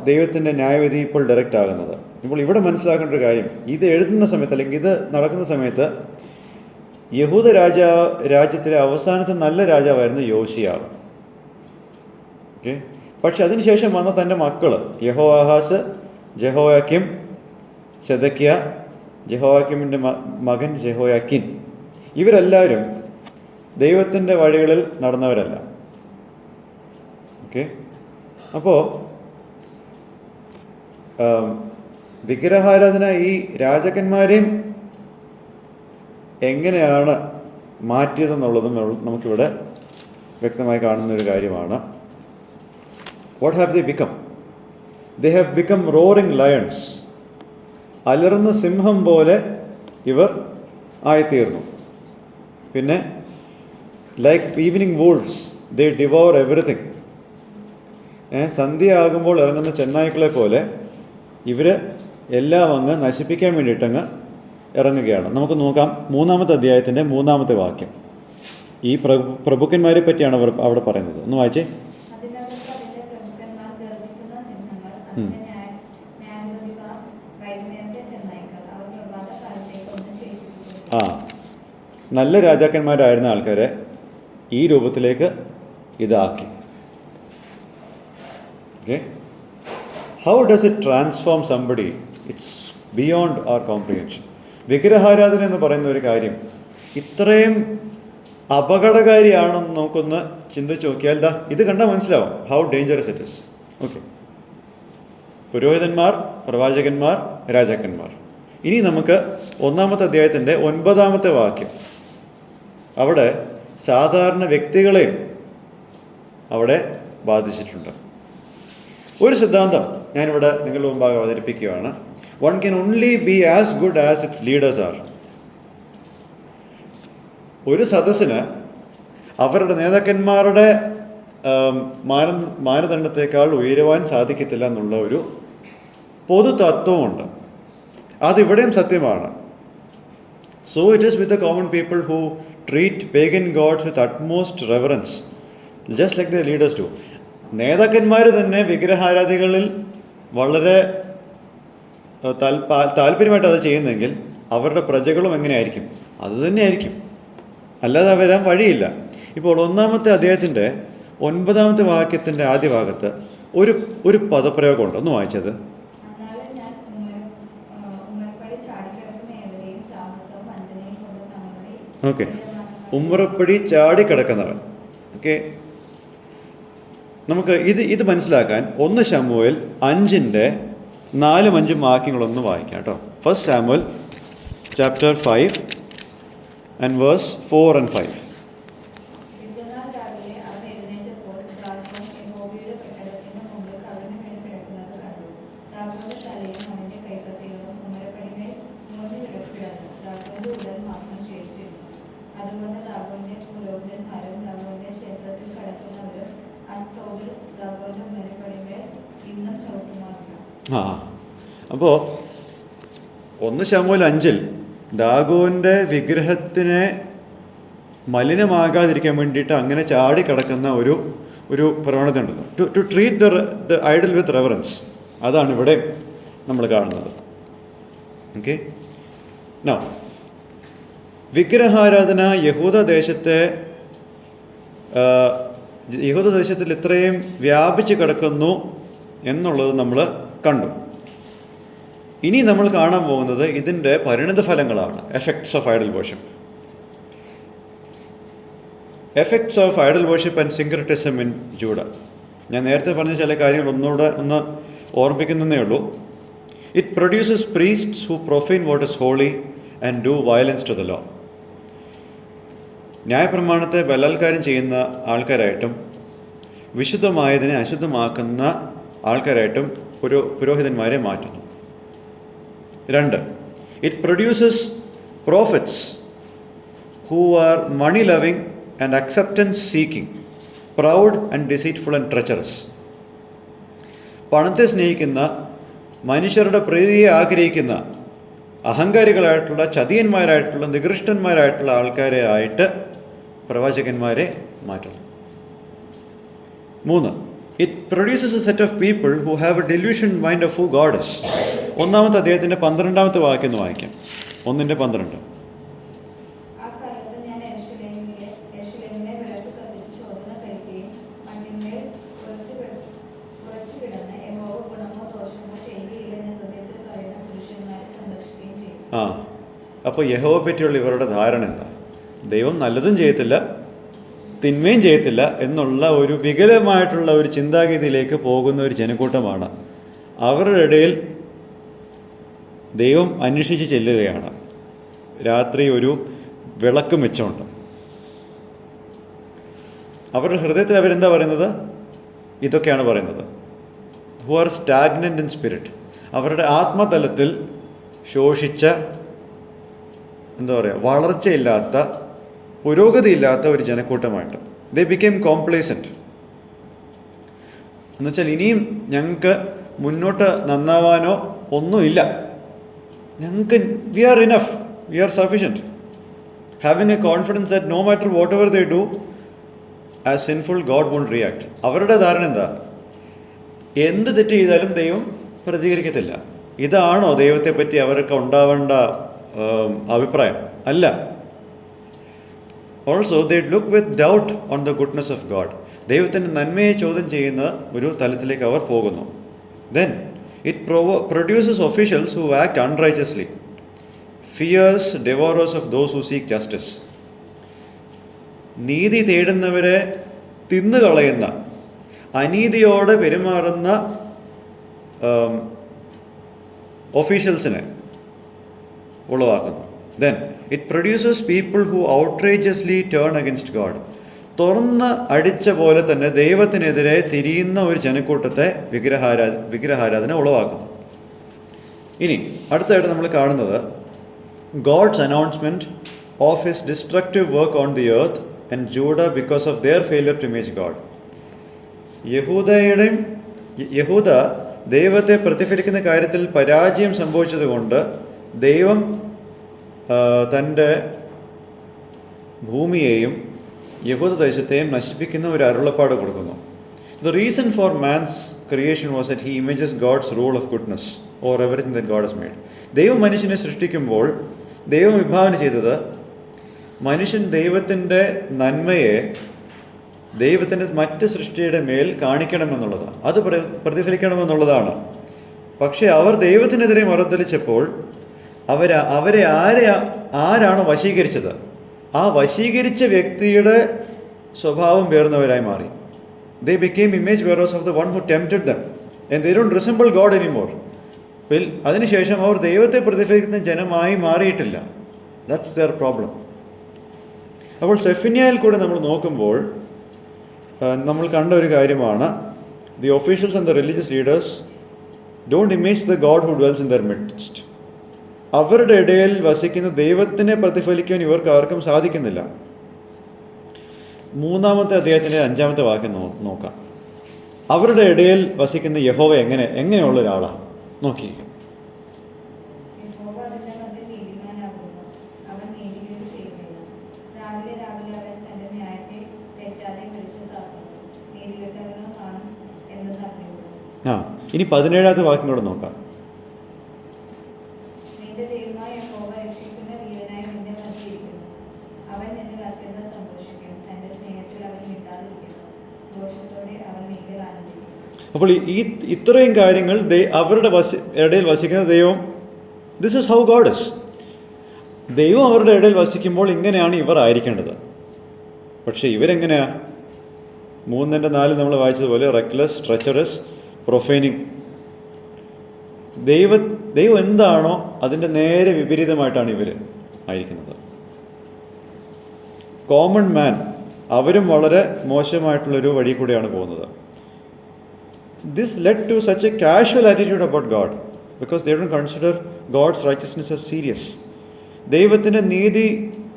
ദൈവത്തിൻ്റെ ന്യായവിധി ഇപ്പോൾ ഡയറക്റ്റ് ആകുന്നത്. ഇപ്പോൾ ഇവിടെ മനസ്സിലാക്കേണ്ട ഒരു കാര്യം, ഇത് എഴുതുന്ന സമയത്ത് അല്ലെങ്കിൽ ഇത് നടക്കുന്ന സമയത്ത് യഹൂദ രാജ്യത്തിലെ അവസാനത്തെ നല്ല രാജാവായിരുന്നു യോശിയാവ്. ഓക്കെ, പക്ഷെ അതിനുശേഷം വന്ന തൻ്റെ മക്കൾ യഹോആഹാസ്, ജെഹോയാക്കിം, സെദക്കിയ, ജെഹോയാക്കിമിൻ്റെ മകൻ ജെഹോയാക്കിൻ, ഇവരെല്ലാവരും ദൈവത്തിൻ്റെ വഴികളിൽ നടന്നവരല്ല. ഓക്കെ, അപ്പോൾ വിഗ്രഹാരാധന ഈ രാജാക്കന്മാരെയും എങ്ങനെയാണ് മാറ്റിയതെന്നുള്ളതും നമുക്കിവിടെ വ്യക്തമായി കാണുന്നൊരു കാര്യമാണ്. What have they become? They have become roaring lions. അലറുന്ന സിംഹം പോലെ ഇവർ ആയിത്തീർന്നു. പിന്നെ like evening wolves they devour everything. സന്ധ്യ ആകുമ്പോൾ ഇറങ്ങുന്ന ചെന്നായ്ക്കളെ പോലെ ഇവർ എല്ലാം അങ്ങ് നശിപ്പിക്കാൻ വേണ്ടിയിട്ടങ്ങ് ഇറങ്ങുകയാണ്. നമുക്ക് നോക്കാം 3-ാമത്തെ അധ്യായത്തിൻ്റെ 3-ാമത്തെ വാക്യം. ഈ പ്രഭുക്കന്മാരെ പറ്റിയാണ് അവർ അവിടെ പറയുന്നത്. ഒന്ന് വായിച്ചേ. നല്ല രാജാക്കന്മാരായിരുന്ന ആൾക്കാരെ ഈ രൂപത്തിലേക്ക് ഇതാക്കി. Okay, how does it transform somebody? It's beyond our comprehension. വിഗ്രഹാരാധന എന്ന് പറയുന്ന ഒരു കാര്യം ഇത്രയും അപകടകാരിയാണെന്ന് നമുക്കൊന്ന് ചിന്തിച്ച് നോക്കിയാൽ ഇത് കണ്ടാൽ മനസ്സിലാവും how dangerous it is. Okay, പുരോഹിതന്മാർ, പ്രവാചകന്മാർ, രാജാക്കന്മാർ. ഇനി നമുക്ക് 1-ാമത്തെ അധ്യായത്തിൻ്റെ 9-ാമത്തെ വാക്യം. അവിടെ സാധാരണ വ്യക്തികളെയും അവിടെ ബാധിച്ചിട്ടുണ്ട്. ഒരു സിദ്ധാന്തം ഞാനിവിടെ നിങ്ങളുടെ മുമ്പാകെ അവതരിപ്പിക്കുകയാണ്. One can only be as good as its leaders are. ഒരു സദസ്സിന് അവരുടെ നേതാക്കന്മാരുടെ മാനദണ്ഡത്തെക്കാൾ ഉയരുവാൻ സാധിക്കത്തില്ല എന്നുള്ള ഒരു പൊതു തത്വമുണ്ട്. അതിവിടെയും സത്യമാണ്. So it is with the common people who treat pagan gods with utmost reverence, just like the leaders do. നേതാക്കന്മാർ തന്നെ വിഗ്രഹാരാധികളിൽ വളരെ താല്പര്യമായിട്ട് അത് ചെയ്യുന്നെങ്കിൽ അവരുടെ പ്രജകളും എങ്ങനെയായിരിക്കും? അത് തന്നെയായിരിക്കും, അല്ലാതെ വരാൻ വഴിയില്ല. ഇപ്പോൾ 1-ാമത്തെ അധ്യായത്തിൻ്റെ 9-ാമത്തെ വാക്യത്തിൻ്റെ ആദ്യ ഭാഗത്ത് ഒരു പദപ്രയോഗമുണ്ട്. ഒന്ന് വായിച്ചത്. ഓക്കെ, ഉമ്മറപ്പടി ചാടിക്കിടക്കുന്നവൻ. ഓക്കെ, നമുക്ക് ഇത് മനസ്സിലാക്കാൻ 1 ശമൂവേൽ 5-ന്റെ 4-5 വാക്യങ്ങളൊന്ന് വായിക്കാം കേട്ടോ. 1 Samuel chapter 5 and verse 4 and 5. അപ്പോൾ 1 ശമൂവേൽ 5 ദാഗോന്റെ വിഗ്രഹത്തിനെ മലിനമാകാതിരിക്കാൻ വേണ്ടിയിട്ട് അങ്ങനെ ചാടിക്കിടക്കുന്ന ഒരു പ്രവണത ഉണ്ടല്ലോ. To treat the idol with reverence. അതാണ് ഇവിടെ നമ്മൾ കാണുന്നത്. ഓക്കെ. നൗ വിഗ്രഹാരാധന യഹൂദദേശത്തിൽ ഇത്രയും വ്യാപിച്ച് കിടക്കുന്നു എന്നുള്ളത് നമ്മൾ കണ്ടു. ഇനി നമ്മൾ കാണാൻ പോകുന്നത് ഇതിൻ്റെ പരിണിതഫലങ്ങളാണ്. Effects of idol worship. Effects of idol worship and syncretism in Judah. ഞാൻ നേരത്തെ പറഞ്ഞ ചില കാര്യങ്ങൾ ഒന്ന് ഓർമ്മിപ്പിക്കുന്നതേ ഉള്ളൂ. It produces priests who profane what is holy and do violence to the law. ന്യായപ്രമാണത്തെ ബലാത്കാരം ചെയ്യുന്ന ആൾക്കാരായിട്ടും വിശുദ്ധമായതിനെ അശുദ്ധമാക്കുന്ന ആൾക്കാരായിട്ടും പുരോഹിതന്മാരെ മാറ്റുന്നു. 2, it produces prophets who are money loving and acceptance seeking, proud and deceitful and treacherous. പണത്തെ സ്നേഹിക്കുന്ന, മനുഷ്യരുടെ പ്രീതിയെ ആഗ്രഹിക്കുന്ന, അഹങ്കാരികളായിട്ടുള്ള, ചതിയന്മാരായിട്ടുള്ള, നികൃഷ്ടന്മാരായിട്ടുള്ള ആൾക്കാരെ ആയിട്ട് പ്രവാചകന്മാരെ മാറ്റുന്നു. 3, it produces a set of people who have a delusion mind of who God is. 1-ാമത്തെ അധ്യായത്തിൻ്റെ 12-ാമത്തെ വാക്യം ഒന്ന് വായിക്കാം. 1:12. അപ്പോൾ യഹോവയെ പറ്റിയുള്ള ഇവരുടെ ധാരണ എന്താ? ദൈവം നല്ലതും ചെയ്യത്തില്ല, തിന്മയും ചെയ്യത്തില്ല എന്നുള്ള ഒരു വികലമായിട്ടുള്ള ഒരു ചിന്താഗതിയിലേക്ക് പോകുന്ന ഒരു ജനക്കൂട്ടമാണ്. അവരുടെ ഇടയിൽ ദൈവം അന്വേഷിച്ച് ചെല്ലുകയാണ്, രാത്രി ഒരു വിളക്കും വെച്ചുകൊണ്ട്. അവരുടെ ഹൃദയത്തിൽ അവരെന്താ പറയുന്നത്? ഇതൊക്കെയാണ് പറയുന്നത്. Who are stagnant in spirit. അവരുടെ ആത്മതലത്തിൽ ശോഷിച്ച, എന്താ പറയുക, വളർച്ചയില്ലാത്ത, പുരോഗതിയില്ലാത്ത ഒരു ജനക്കൂട്ടമായിട്ട്. ദേ ബിക്കേം കോംപ്ലേസൻറ്റ്. എന്നുവെച്ചാൽ ഇനിയും ഞങ്ങൾക്ക് മുന്നോട്ട് നന്നാവാനോ ഒന്നുമില്ല, ഞങ്ങൾക്ക് we are enough, we are sufficient. Having a confidence that no matter whatever they do as sinful God won't react. അവരുടെ ധാരണ എന്താ? എന്ത് തെറ്റ് ചെയ്താലും ദൈവം പ്രതികരിക്കത്തില്ല. ഇതാണോ ദൈവത്തെ പറ്റി അവർക്ക് ഉണ്ടാവേണ്ട അഭിപ്രായം? അല്ല. Also they look with doubt on the goodness of God. ദൈവത്തിൻ്റെ നന്മയെ ചോദ്യം ചെയ്യുന്ന ഒരു തലത്തിലേക്ക് അവർ പോകുന്നു. Then it produces officials who act unrighteously, fierce devourers of those who seek justice. നീതി തേടുന്നവരെ തിന്നുകളയുന്ന, അനീതിയോടെ പെരുമാറുന്ന ഒഫീഷ്യൽസിനെ ഉളവാക്കുന്നു. Then it produces people who outrageously turn against God. തുറന്ന് അടിച്ച പോലെ തന്നെ ദൈവത്തിനെതിരെ തിരിയുന്ന ഒരു ജനക്കൂട്ടത്തെ വിഗ്രഹാരാധന ഉളവാക്കുന്നു. ഇനി അടുത്തായിട്ട് നമ്മൾ കാണുന്നത് God's announcement of his destructive work on the earth and Judah because of their failure to image God. യഹൂദ ദൈവത്തെ പ്രതിഫലിക്കുന്ന കാര്യത്തിൽ പരാജയം സംഭവിച്ചതുകൊണ്ട് ദൈവം തൻ്റെ ഭൂമിയെയും യഹൂദ ദേശത്തെയും നശിപ്പിക്കുന്ന ഒരു അരുളപ്പാട് കൊടുക്കുന്നു. The reason for man's creation was that he images God's rule of goodness or everything that God has made. ദൈവം മനുഷ്യനെ സൃഷ്ടിക്കുമ്പോൾ ദൈവം വിഭാവന ചെയ്തത് മനുഷ്യൻ ദൈവത്തിൻ്റെ നന്മയെ ദൈവത്തിൻ്റെ മറ്റ് സൃഷ്ടിയുടെ മേൽ കാണിക്കണമെന്നുള്ളതാണ്, അത് പ്രതിഫലിക്കണമെന്നുള്ളതാണ്. പക്ഷേ അവർ ദൈവത്തിനെതിരെ മറുതലിച്ചപ്പോൾ അവരെ ആരാണ് വശീകരിച്ചത്? ആ വശീകരിച്ച വ്യക്തിയുടെ സ്വഭാവം പേർന്നവരായി മാറി. They became image bearers of the one who tempted them and they don't resemble God anymore. അതിനുശേഷം അവർ ദൈവത്തെ പ്രതിഫലിക്കുന്ന ജനമായി മാറിയിട്ടില്ല. That's their problem. അപ്പോൾ സെഫന്യായിൽ കൂടെ നമ്മൾ നോക്കുമ്പോൾ നമ്മൾ കണ്ട ഒരു കാര്യമാണ്, the officials and the religious leaders don't image the God who dwells in their midst. അവരുടെ ഇടയിൽ വസിക്കുന്ന ദൈവത്തിനെ പ്രതിഫലിക്കാൻ ഇവർക്ക് ആർക്കും സാധിക്കുന്നില്ല. 3-ാമത്തെ അധ്യായത്തിൻ്റെ 5-ാമത്തെ വാക്യം നോക്കാം. അവരുടെ ഇടയിൽ വസിക്കുന്ന യഹോവ എങ്ങനെയുള്ള ഒരാളാണ് നോക്കി. രാവിലെ രാവിലെ അവൻ തന്റെ ന്യായത്തെ തെറ്റാതെ വെളിച്ചത്താക്കുന്നു. നീതികെട്ടവനോ കാണും എന്നത് അറിഞ്ഞുകൊള്ളും. ഇനി 17ാമത്തെ വാക്യം കൂടെ നോക്കാം. നിന്റെ ദൈവമായ യഹോവ രക്ഷിക്കുന്ന വീരനായി നിന്നെ മധ്യയിരിക്കുന്നു. അവൻ നിന്നിൽ അത്യന്തം സന്തോഷിക്കും. തന്റെ സ്നേഹത്തിൽ അവൻ മിണ്ടാതിരിക്കുന്നു. ദോഷത്തോടെ അവൻ നിന്നിൽ ആനന്ദിക്കും. അപ്പോൾ ഇത്രയും കാര്യങ്ങൾ അവരുടെ ഇടയിൽ വസിക്കുന്ന ദൈവം, this is how God is. ദൈവം അവരുടെ ഇടയിൽ വസിക്കുമ്പോൾ ഇങ്ങനെയാണ് ഇവർ ആയിരിക്കേണ്ടത്. പക്ഷേ ഇവരെങ്ങനെയാ? 3:4 നമ്മൾ വായിച്ചതുപോലെ റെക്ലെസ്, ട്രെച്ചറസ്, പ്രൊഫൈനിങ്. ദൈവം എന്താണോ അതിൻ്റെ നേരെ വിപരീതമായിട്ടാണ് ഇവർ ആയിരിക്കുന്നത്. കോമൺ മാൻ, അവരും വളരെ മോശമായിട്ടുള്ളൊരു വഴി കൂടെയാണ് പോകുന്നത്. This led to such a casual attitude about God because they don't consider God's righteousness as serious. ദൈവത്തിൻ്റെ നീതി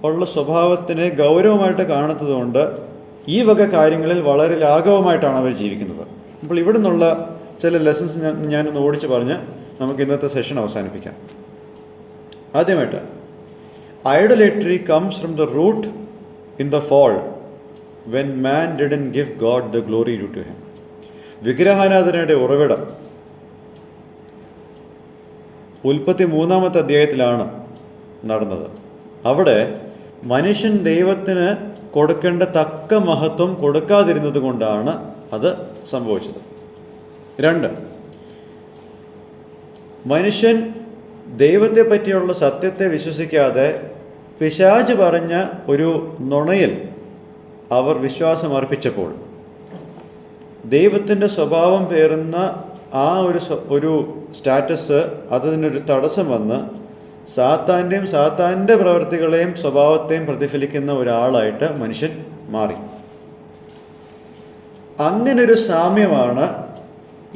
ഉള്ള സ്വഭാവത്തിനെ ഗൗരവമായിട്ട് കാണുന്നതുകൊണ്ട് ഈ വക കാര്യങ്ങളിൽ വളരെ ലാഘവമായിട്ടാണ് അവർ ജീവിക്കുന്നത്. അപ്പോൾ ഇവിടെ നിന്നുള്ള ചില ലെസൺസ് ഞാനൊന്ന് ഓടിച്ച് പറഞ്ഞ് നമുക്ക് ഇന്നത്തെ സെഷൻ അവസാനിപ്പിക്കാം. ആദ്യമായിട്ട്, idolatry comes from the root in the fall when man didn't give God the glory due to him. വിഗ്രഹാരാധനയുടെ ഉറവിടം ഉൽപ്പത്തി 3-ാമത്തെ അധ്യായത്തിലാണ് നടന്നത്. അവിടെ മനുഷ്യൻ ദൈവത്തിന് കൊടുക്കേണ്ട തക്ക മഹത്വം കൊടുക്കാതിരുന്നത് കൊണ്ടാണ് അത് സംഭവിച്ചത്. 2, മനുഷ്യൻ ദൈവത്തെ പറ്റിയുള്ള സത്യത്തെ വിശ്വസിക്കാതെ പിശാച് പറഞ്ഞ ഒരു നുണയിൽ അവർ വിശ്വാസം അർപ്പിച്ചപ്പോൾ ദൈവത്തിൻ്റെ സ്വഭാവം പേറുന്ന ആ ഒരു സ്റ്റാറ്റസ് അതിനൊരു തടസ്സം വന്ന് സാത്താൻ്റെ പ്രവൃത്തികളെയും സ്വഭാവത്തെയും പ്രതിഫലിക്കുന്ന ഒരാളായിട്ട് മനുഷ്യൻ മാറി. അങ്ങനൊരു സാമ്യമാണ്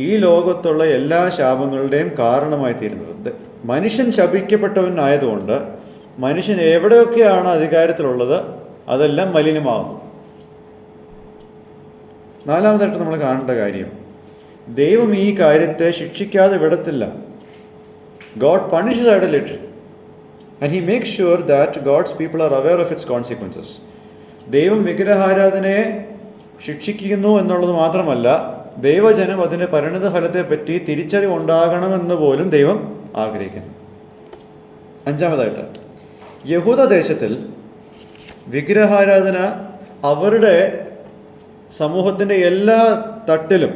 ഈ ലോകത്തുള്ള എല്ലാ ശാപങ്ങളുടെയും കാരണമായി തീരുന്നത്. മനുഷ്യൻ ശപിക്കപ്പെട്ടവനായതുകൊണ്ട് മനുഷ്യൻ എവിടെയൊക്കെയാണ് അധികാരത്തിലുള്ളത് അതെല്ലാം മലിനമാകുന്നു. 4-ാമതായിട്ട് നമ്മൾ കാണേണ്ട കാര്യം, ദൈവം ഈ കാര്യത്തെ ശിക്ഷിക്കാതെ വിടത്തില്ല. God punishes idolatry and he makes sure that God's people are aware of its consequences. ദൈവം വിഗ്രഹാരാധനയെ ശിക്ഷിക്കുന്നു എന്നുള്ളത് മാത്രമല്ല, ദൈവജനം അതിൻ്റെ പരിണിത ഫലത്തെപ്പറ്റി തിരിച്ചറിവുണ്ടാകണമെന്ന് പോലും ദൈവം ആഗ്രഹിക്കുന്നു. 5-ാമതായിട്ട്, യഹൂദ ദേശത്തിൽ വിഗ്രഹാരാധന അവരുടെ സമൂഹത്തിൻ്റെ എല്ലാ തട്ടിലും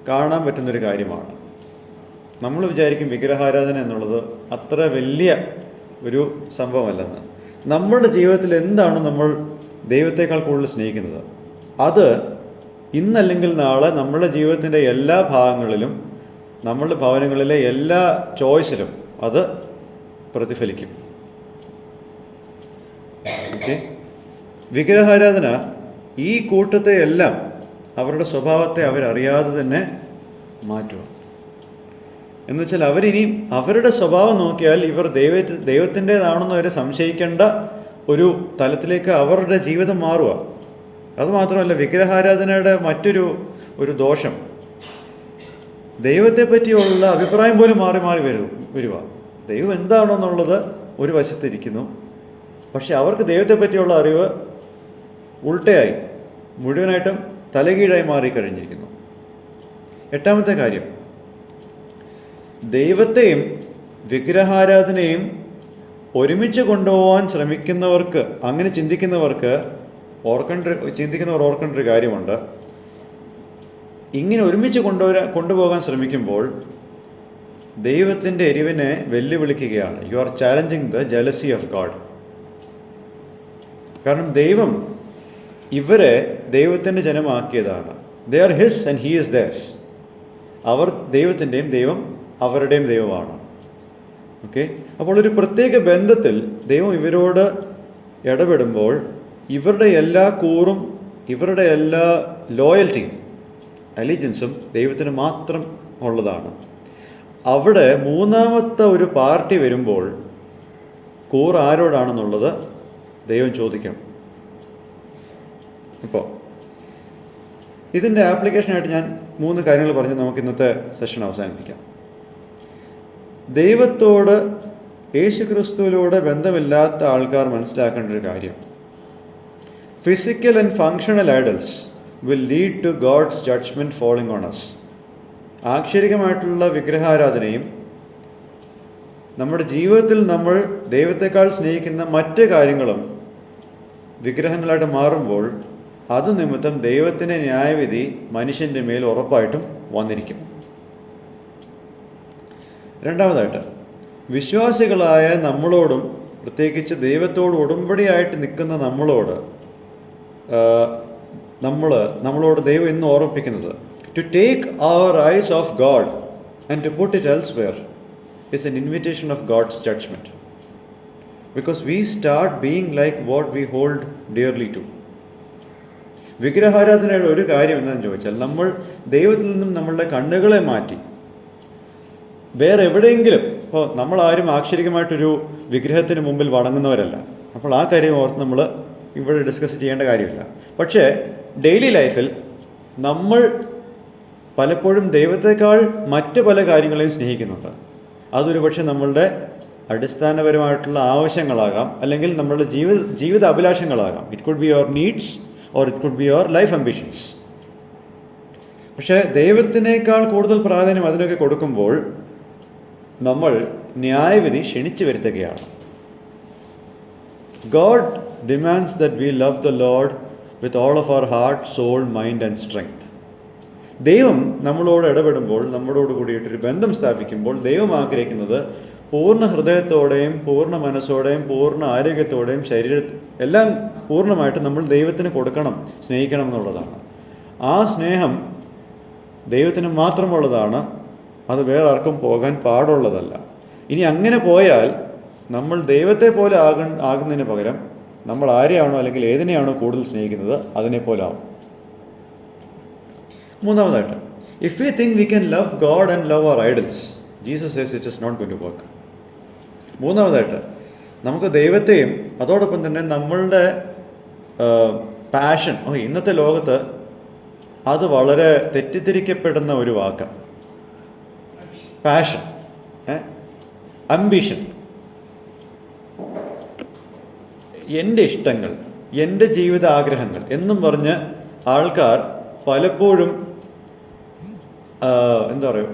കാണാൻ പറ്റുന്നൊരു കാര്യമാണ്. നമ്മൾ വിചാരിക്കും വിഗ്രഹാരാധന എന്നുള്ളത് അത്ര വലിയ ഒരു സംഭവമല്ലെന്ന്. നമ്മളുടെ ജീവിതത്തിൽ എന്താണ് നമ്മൾ ദൈവത്തെക്കാൾ കൂടുതൽ സ്നേഹിക്കുന്നത്, അത് ഇന്നല്ലെങ്കിൽ നാളെ നമ്മളുടെ ജീവിതത്തിൻ്റെ എല്ലാ ഭാഗങ്ങളിലും നമ്മളുടെ ഭവനങ്ങളിലെ എല്ലാ ചോയ്സിലും അത് പ്രതിഫലിക്കും. ഓക്കെ, വിഗ്രഹാരാധന ഈ കൂട്ടത്തെ എല്ലാം അവരുടെ സ്വഭാവത്തെ അവരറിയാതെ തന്നെ മാറ്റുക. എന്നുവെച്ചാൽ അവരിനിയും അവരുടെ സ്വഭാവം നോക്കിയാൽ ഇവർ ദൈവത്തിൻ്റെതാണെന്ന് അവരെ സംശയിക്കേണ്ട ഒരു തലത്തിലേക്ക് അവരുടെ ജീവിതം മാറുക. അതുമാത്രമല്ല, വിഗ്രഹാരാധനയുടെ മറ്റൊരു ദോഷം, ദൈവത്തെ പറ്റിയുള്ള അഭിപ്രായം പോലും മാറി മാറി വരിക. ദൈവം എന്താണോ എന്നുള്ളത് ഒരു വശത്തിരിക്കുന്നു, പക്ഷെ അവർക്ക് ദൈവത്തെ പറ്റിയുള്ള അറിവ് ഉൾട്ടയായി മുഴുവനായിട്ടും തലകീഴായി മാറിക്കഴിഞ്ഞിരിക്കുന്നു. 8-ാമത്തെ കാര്യം, ദൈവത്തെയും വിഗ്രഹാരാധനയും ഒരുമിച്ച് കൊണ്ടുപോകാൻ ശ്രമിക്കുന്നവർക്ക്, അങ്ങനെ ചിന്തിക്കുന്നവർ ഓർക്കേണ്ട ഒരു കാര്യമുണ്ട്. ഇങ്ങനെ ഒരുമിച്ച് കൊണ്ടുപോകാൻ ശ്രമിക്കുമ്പോൾ ദൈവത്തിൻ്റെ എരിവിനെ വെല്ലുവിളിക്കുകയാണ്. You are challenging the jealousy of God. കാരണം ദൈവം ഇവരെ ദൈവത്തിൻ്റെ ജനമാക്കിയതാണ്. They are his and he is theirs. അവർ ദൈവത്തിൻ്റെയും ദൈവം അവരുടെയും ദൈവമാണ്. ഓക്കെ, അപ്പോൾ ഒരു പ്രത്യേക ബന്ധത്തിൽ ദൈവം ഇവരോട് ഇടപെടുമ്പോൾ ഇവരുടെ എല്ലാ കൂറും ഇവരുടെ എല്ലാ ലോയൽറ്റിയും അലീജൻസും ദൈവത്തിന് മാത്രം ഉള്ളതാണ്. അവിടെ 3-ാമത്തെ ഒരു പാർട്ടി വരുമ്പോൾ കൂറ് ആരോടാണെന്നുള്ളത് ദൈവം ചോദിക്കണം. ഇപ്പോൾ ഇതിൻ്റെ ആപ്ലിക്കേഷനായിട്ട് ഞാൻ 3 കാര്യങ്ങൾ പറഞ്ഞ് നമുക്ക് ഇന്നത്തെ സെഷൻ അവസാനിപ്പിക്കാം. ദൈവത്തോട് യേശുക്രിസ്തുവിലൂടെ ബന്ധമില്ലാത്ത ആൾക്കാർ മനസ്സിലാക്കേണ്ട ഒരു കാര്യം, physical and functional idols will lead to God's judgment falling on us. ആക്ഷരികമായിട്ടുള്ള വിഗ്രഹാരാധനയും നമ്മുടെ ജീവിതത്തിൽ നമ്മൾ ദൈവത്തെക്കാൾ സ്നേഹിക്കുന്ന മറ്റ് കാര്യങ്ങളും വിഗ്രഹങ്ങളായിട്ട് മാറുമ്പോൾ അത് നിമിത്തം ദൈവത്തിൻ്റെ ന്യായവിധി മനുഷ്യൻ്റെ മേൽ ഉറപ്പായിട്ടും വന്നിരിക്കും. രണ്ടാമതായിട്ട്, വിശ്വാസികളായ നമ്മളോടും പ്രത്യേകിച്ച് ദൈവത്തോട് ഉടമ്പടിയായിട്ട് നിൽക്കുന്ന നമ്മളോട് ദൈവം ഇന്ന് ഓർമ്മിപ്പിക്കുന്നത്, to take our eyes of God and to put it elsewhere is an invitation of God's judgment, because we start being like what we hold dearly to. വിഗ്രഹാരാധനയുടെ ഒരു കാര്യം എന്താണെന്ന് ചോദിച്ചാൽ, നമ്മൾ ദൈവത്തിൽ നിന്നും നമ്മളുടെ കണ്ണുകളെ മാറ്റി വേറെ എവിടെയെങ്കിലും, ഇപ്പോൾ നമ്മളാരും ആക്ഷരികമായിട്ടൊരു വിഗ്രഹത്തിന് മുമ്പിൽ വണങ്ങുന്നവരല്ല, അപ്പോൾ ആ കാര്യം ഓർത്ത് നമ്മൾ ഇവിടെ ഡിസ്കസ് ചെയ്യേണ്ട കാര്യമില്ല. പക്ഷേ ഡെയിലി ലൈഫിൽ നമ്മൾ പലപ്പോഴും ദൈവത്തെക്കാൾ മറ്റ് പല കാര്യങ്ങളെയും സ്നേഹിക്കുന്നുണ്ട്. അതൊരു പക്ഷേ നമ്മളുടെ അടിസ്ഥാനപരമായിട്ടുള്ള ആവശ്യങ്ങളാകാം, അല്ലെങ്കിൽ നമ്മളുടെ ജീവിത അഭിലാഷങ്ങളാകാം. It could be your needs or it could be your life ambitions. പക്ഷേ ദൈവത്തിനേക്കാൾ കൂടുതൽ പ്രാധാന്യം അതിനൊക്കെ കൊടുക്കുമ്പോൾ നമ്മൾ ന്യായവിധി ക്ഷണിച്ചു വരുത്തുകയാണ്. God demands that we love the Lord with all of our heart, soul, mind and strength. ദൈവം നമ്മളോട് ഇടപെടുമ്പോൾ, നമ്മളോട് കൂടിയിട്ടൊരു ബന്ധം സ്ഥാപിക്കുമ്പോൾ ദൈവം ആഗ്രഹിക്കുന്നത് പൂർണ്ണ ഹൃദയത്തോടെയും പൂർണ്ണ മനസ്സോടെയും പൂർണ്ണ ആരോഗ്യത്തോടെയും എല്ലാം പൂർണ്ണമായിട്ട് നമ്മൾ ദൈവത്തിന് കൊടുക്കണം, സ്നേഹിക്കണം എന്നുള്ളതാണ്. ആ സ്നേഹം ദൈവത്തിന് മാത്രമുള്ളതാണ്, അത് വേറെ ആർക്കും പോകാൻ പാടുള്ളതല്ല. ഇനി അങ്ങനെ പോയാൽ നമ്മൾ ദൈവത്തെ പോലെ ആകുന്നതിന് പകരം നമ്മൾ ആരെയാണോ അല്ലെങ്കിൽ ഏതിനെയാണോ കൂടുതൽ സ്നേഹിക്കുന്നത് അതിനെപ്പോലെ ആവും. മൂന്നാമതായിട്ട്, if we think we can love God and love our idols, Jesus says it is not going to work. മൂന്നാമതായിട്ട്, നമുക്ക് ദൈവത്തെയും അതോടൊപ്പം തന്നെ നമ്മളുടെ പാഷൻ, ഇന്നത്തെ ലോകത്ത് അത് വളരെ തെറ്റിദ്ധരിക്കപ്പെടുന്ന ഒരു വാക്കാണ് പാഷൻ, അംബിഷൻ. എൻ്റെ ഇഷ്ടങ്ങൾ, എൻ്റെ ജീവിത ആഗ്രഹങ്ങൾ എന്നും പറഞ്ഞ് ആൾക്കാർ പലപ്പോഴും എന്താ പറയുക,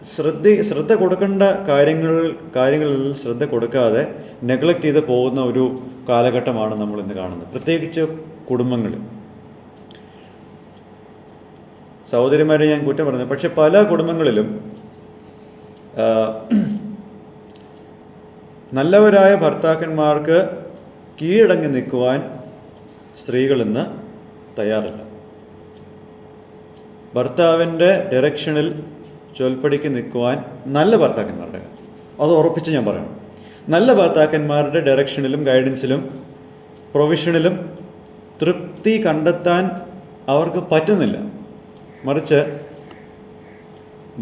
ശ്രദ്ധ കൊടുക്കേണ്ട കാര്യങ്ങളിൽ ശ്രദ്ധ കൊടുക്കാതെ നെഗ്ലക്റ്റ് ചെയ്ത് പോകുന്ന ഒരു കാലഘട്ടമാണ് നമ്മൾ ഇന്ന് കാണുന്നത്, പ്രത്യേകിച്ച് കുടുംബങ്ങളിൽ. സഹോദരിമാരെ ഞാൻ കുറ്റം പറയുന്നത്, പക്ഷെ പല കുടുംബങ്ങളിലും നല്ലവരായ ഭർത്താക്കന്മാർക്ക് കീഴടങ്ങി നിൽക്കുവാൻ സ്ത്രീകൾ ഇന്ന് തയ്യാറില്ല. ഭർത്താവിൻ്റെ ഡയറക്ഷനിൽ ചൊൽപ്പടിക്ക് നിൽക്കുവാൻ നല്ല ഭർത്താക്കന്മാരുടെ, അത് ഉറപ്പിച്ച് ഞാൻ പറയണം, നല്ല ഭർത്താക്കന്മാരുടെ ഡയറക്ഷനിലും ഗൈഡൻസിലും പ്രൊവിഷനിലും തൃപ്തി കണ്ടെത്താൻ അവർക്ക് പറ്റുന്നില്ല. മറിച്ച്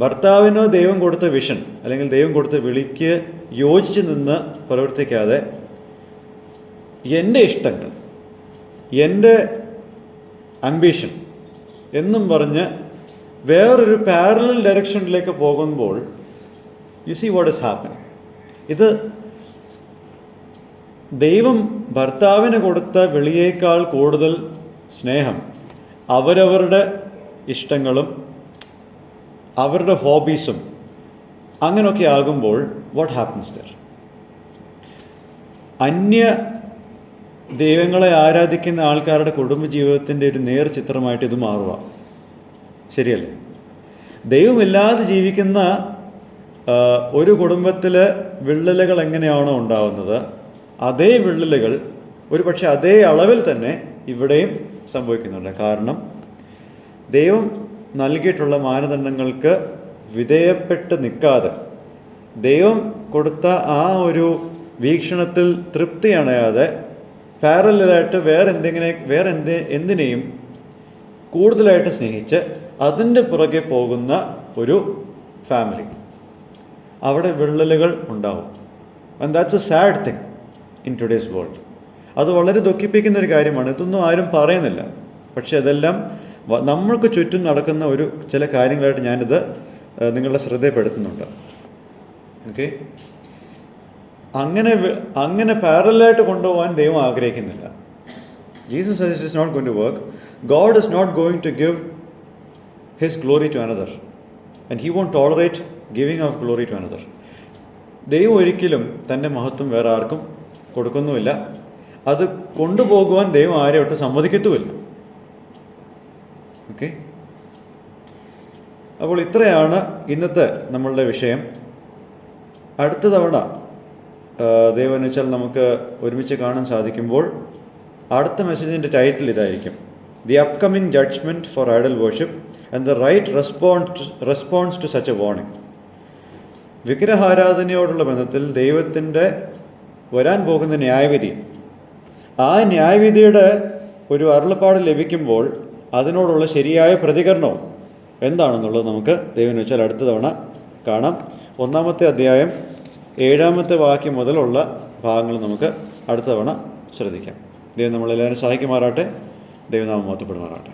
ഭർത്താവിനോ ദൈവം കൊടുത്ത വിഷൻ അല്ലെങ്കിൽ ദൈവം കൊടുത്ത വിളിക്ക് യോജിച്ച് നിന്ന് പ്രവർത്തിക്കാതെ എൻ്റെ ഇഷ്ടങ്ങൾ, എൻ്റെ അംബിഷൻ എന്നും പറഞ്ഞ് വേറൊരു പാരലൽ ഡയറക്ഷനിലേക്ക് പോകുമ്പോൾ you see what is happening. ഇത് ദൈവം ഭർത്താവിന് കൊടുത്ത വിളിയേക്കാൾ കൂടുതൽ സ്നേഹം അവരവരുടെ ഇഷ്ടങ്ങളും അവരുടെ ഹോബീസും അങ്ങനെയൊക്കെ ആകുമ്പോൾ വാട്ട് ഹാപ്പൻസ് ദർ? അന്യ ദൈവങ്ങളെ ആരാധിക്കുന്ന ആൾക്കാരുടെ കുടുംബജീവിതത്തിൻ്റെ ഒരു നേർചിത്രമായിട്ട് ഇത് മാറുക. ശരിയല്ലേ? ദൈവമില്ലാതെ ജീവിക്കുന്ന ഒരു കുടുംബത്തിൽ വിള്ളലുകൾ എങ്ങനെയാണോ ഉണ്ടാവുന്നത്, അതേ വിള്ളലുകൾ ഒരു പക്ഷേ അതേ അളവിൽ തന്നെ ഇവിടെയും സംഭവിക്കുന്നുണ്ട്. കാരണം ദൈവം നൽകിയിട്ടുള്ള മാനദണ്ഡങ്ങൾക്ക് വിധേയപ്പെട്ട് നിൽക്കാതെ, ദൈവം കൊടുത്ത ആ ഒരു വീക്ഷണത്തിൽ തൃപ്തി അണയാതെ പാരലലായിട്ട് എന്തിനേയും കൂടുതലായിട്ട് സ്നേഹിച്ച് അതിൻ്റെ പുറകെ പോകുന്ന ഒരു ഫാമിലി, അവിടെ വിള്ളലുകൾ ഉണ്ടാവും. And that's A sad thing in today's world. അത് വളരെ ദുഃഖിപ്പിക്കുന്ന ഒരു കാര്യമാണ്. ഇതൊന്നും ആരും പറയുന്നില്ല, പക്ഷെ അതെല്ലാം നമ്മൾക്ക് ചുറ്റും നടക്കുന്ന ഒരു ചില കാര്യങ്ങളായിട്ട് ഞാനിത് നിങ്ങളുടെ ശ്രദ്ധപ്പെടുത്തുന്നുണ്ട്. ഓക്കെ, അങ്ങനെ പാരലായിട്ട് കൊണ്ടുപോകാൻ ദൈവം ആഗ്രഹിക്കുന്നില്ല. Jesus says it is not going to work. God is not going to give His glory to another. And He won't tolerate giving of glory to another. ദൈവം ഒരിക്കലും തൻ്റെ മഹത്വം വേറെ ആർക്കും കൊടുക്കുന്നുമില്ല. അത് കൊണ്ടുപോകുവാൻ ദൈവം ആരെയൊട്ട് സമ്മതിക്കത്തുമില്ല. ഓക്കെ, അപ്പോൾ ഇത്രയാണ് ഇന്നത്തെ നമ്മളുടെ വിഷയം. അടുത്ത തവണ ദൈവം എന്ന് വെച്ചാൽ നമുക്ക് ഒരുമിച്ച് കാണാൻ സാധിക്കുമ്പോൾ അടുത്ത മെസ്സേജിൻ്റെ ടൈറ്റിൽ ഇതായിരിക്കും: the upcoming judgment for idol worship and the right response to such a warning. വിഗ്രഹാരാധനയോടുള്ള ബന്ധത്തിൽ ദൈവത്തിൻ്റെ വരാൻ പോകുന്ന ന്യായവിധി, ആ ന്യായവിധിയുടെ ഒരു അരുളപ്പാട് ലഭിക്കുമ്പോൾ അതിനോടുള്ള ശരിയായ പ്രതികരണവും എന്താണെന്നുള്ളത് നമുക്ക് ദൈവം വെച്ചാൽ അടുത്ത തവണ കാണാം. 1-ാമത്തെ അധ്യായം 7-ാമത്തെ വാക്യം മുതലുള്ള ഭാഗങ്ങൾ നമുക്ക് അടുത്ത തവണ ശ്രദ്ധിക്കാം. ദൈവം നമ്മളെല്ലാവരും സഹായിക്കുമാറാട്ടെ. ദൈവനാമം മഹത്വപ്പെടുമാറാട്ടെ.